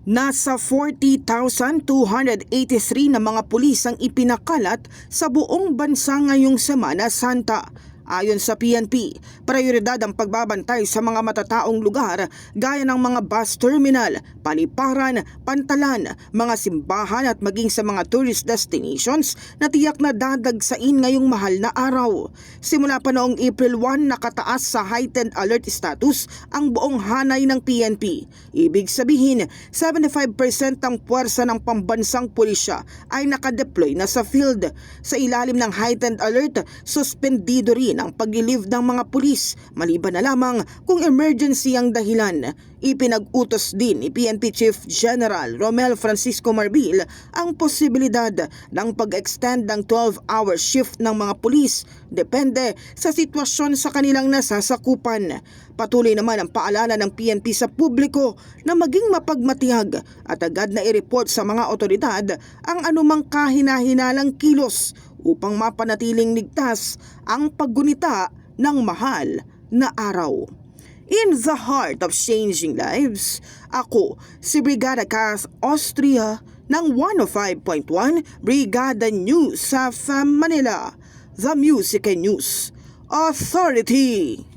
Nasa 40,283 na mga pulis ang ipinakalat sa buong bansa ngayong Semana Santa. Ayon sa PNP, prioridad ang pagbabantay sa mga matataong lugar gaya ng mga bus terminal, paliparan, pantalan, mga simbahan at maging sa mga tourist destinations na tiyak na dadagsain ngayong mahal na araw. Simula pa noong April 1, nakataas sa heightened alert status ang buong hanay ng PNP. Ibig sabihin, 75% ng puwersa ng pambansang pulisya ay nakadeploy na sa field. Sa ilalim ng heightened alert, suspendido rin ang pag-relieve ng mga pulis maliban na lamang kung emergency ang dahilan. Ipinag-utos din ni PNP Chief General Romel Francisco Marbil ang posibilidad ng pag-extend ng 12-hour shift ng mga pulis depende sa sitwasyon sa kanilang nasasakupan. Patuloy naman ang paalala ng PNP sa publiko na maging mapagmatiyag at agad na i-report sa mga otoridad ang anumang kahinahinalang kilos upang mapanatiling ligtas ang paggunita ng mahal na araw. In the heart of changing lives, ako si Brigada Cass Austria ng 105.1 Brigada News sa Manila, the Music and News Authority.